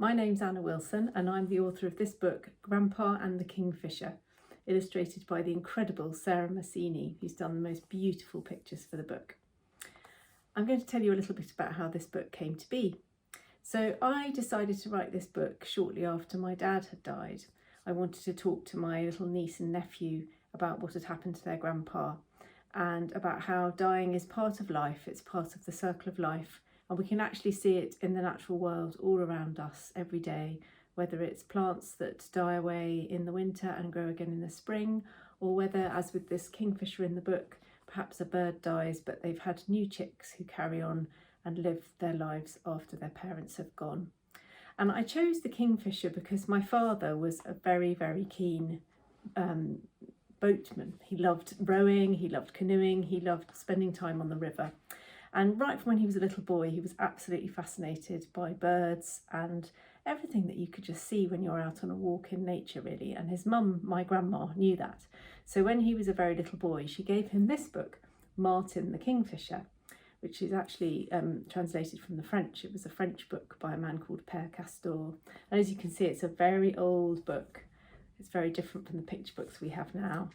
My name's Anna Wilson and I'm the author of this book, Grandpa and the Kingfisher, illustrated by the incredible Sarah Massini, who's done the most beautiful pictures for the book. I'm going to tell you a little bit about how this book came to be. So I decided to write this book shortly after my dad had died. I wanted to talk to my little niece and nephew about what had happened to their grandpa and about how dying is part of life, it's part of the circle of life, and we can actually see it in the natural world all around us every day, whether it's plants that die away in the winter and grow again in the spring, or whether, as with this kingfisher in the book, perhaps a bird dies but they've had new chicks who carry on and live their lives after their parents have gone. And I chose the kingfisher because my father was a very, very keen boatman. He loved rowing, he loved canoeing, he loved spending time on the river. And right from when he was a little boy, he was absolutely fascinated by birds and everything that you could just see when you're out on a walk in nature, really. And his mum, my grandma, knew that. So when he was a very little boy, she gave him this book, Martin the Kingfisher, which is actually translated from the French. It was a French book by a man called Père Castor. And as you can see, it's a very old book. It's very different from the picture books we have now.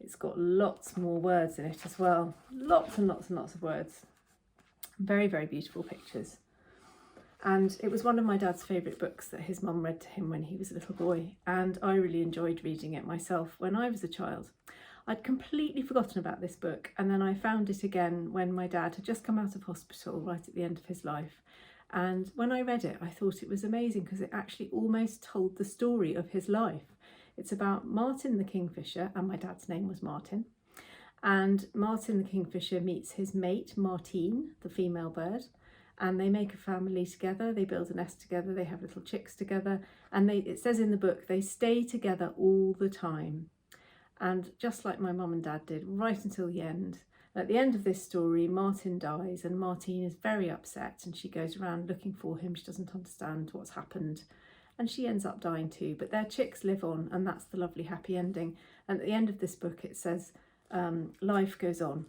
It's got lots more words in it as well. Lots and lots and lots of words. Very, very beautiful pictures. And it was one of my dad's favourite books that his mum read to him when he was a little boy. And I really enjoyed reading it myself when I was a child. I'd completely forgotten about this book, and then I found it again when my dad had just come out of hospital right at the end of his life. And when I read it, I thought it was amazing because it actually almost told the story of his life. It's about Martin the Kingfisher, and my dad's name was Martin. And Martin the Kingfisher meets his mate, Martine, the female bird, and they make a family together, they build a nest together, they have little chicks together, and it says in the book, they stay together all the time. And just like my mum and dad did, right until the end. At the end of this story, Martin dies, and Martine is very upset, and she goes around looking for him. She doesn't understand what's happened, and she ends up dying too, but their chicks live on, and that's the lovely happy ending. And at the end of this book, it says, life goes on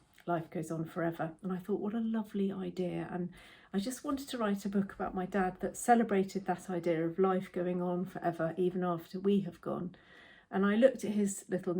forever. And I thought, what a lovely idea. And I just wanted to write a book about my dad that celebrated that idea of life going on forever, even after we have gone. And I looked at his little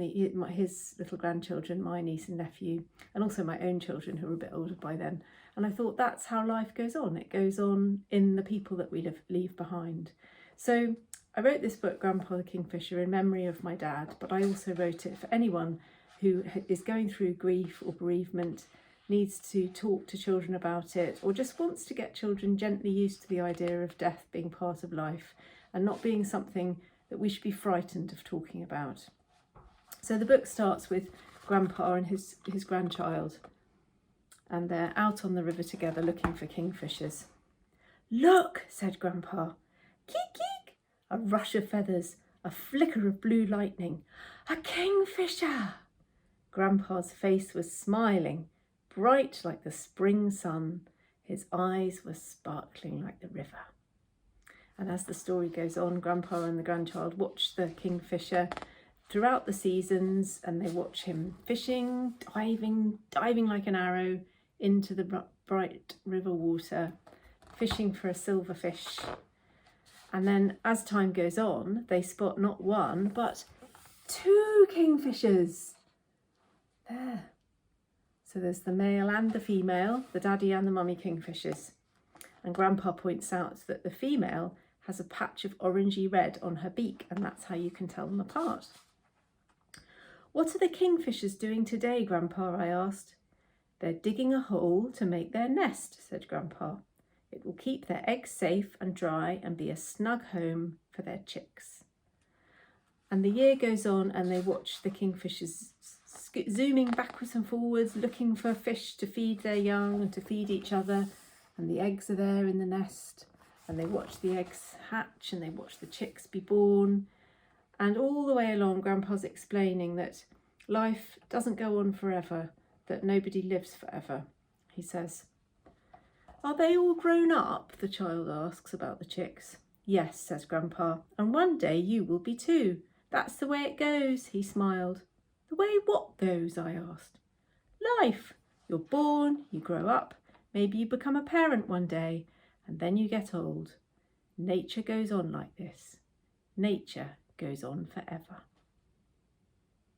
grandchildren, my niece and nephew, and also my own children who were a bit older by then. And I thought, that's how life goes on. It goes on in the people that we leave behind. So I wrote this book, Grandpa the Kingfisher, in memory of my dad, but I also wrote it for anyone who is going through grief or bereavement, needs to talk to children about it, or just wants to get children gently used to the idea of death being part of life and not being something that we should be frightened of talking about. So the book starts with Grandpa and his grandchild, and they're out on the river together looking for kingfishers. "Look," said Grandpa. "Keek, keek!" A rush of feathers, a flicker of blue lightning. "A kingfisher!" Grandpa's face was smiling, bright like the spring sun. His eyes were sparkling like the river. And as the story goes on, Grandpa and the grandchild watch the kingfisher throughout the seasons, and they watch him fishing, diving like an arrow into the bright river water, fishing for a silverfish. And then as time goes on, they spot not one, but 2 kingfishers. There. So there's the male and the female, the daddy and the mummy kingfishers. And Grandpa points out that the female has a patch of orangey red on her beak, and that's how you can tell them apart. "What are the kingfishers doing today, Grandpa?" I asked. "They're digging a hole to make their nest," said Grandpa. "It will keep their eggs safe and dry and be a snug home for their chicks." And the year goes on, and they watch the kingfishers zooming backwards and forwards, looking for fish to feed their young and to feed each other. And the eggs are there in the nest, and they watch the eggs hatch, and they watch the chicks be born. And all the way along, Grandpa's explaining that life doesn't go on forever, that nobody lives forever. He says, "Are they all grown up?" the child asks about the chicks. "Yes," says Grandpa, "and one day you will be too. That's the way it goes," he smiled. "The way what goes?" I asked. "Life. You're born, you grow up, maybe you become a parent one day, and then you get old. Nature goes on like this. Nature goes on forever.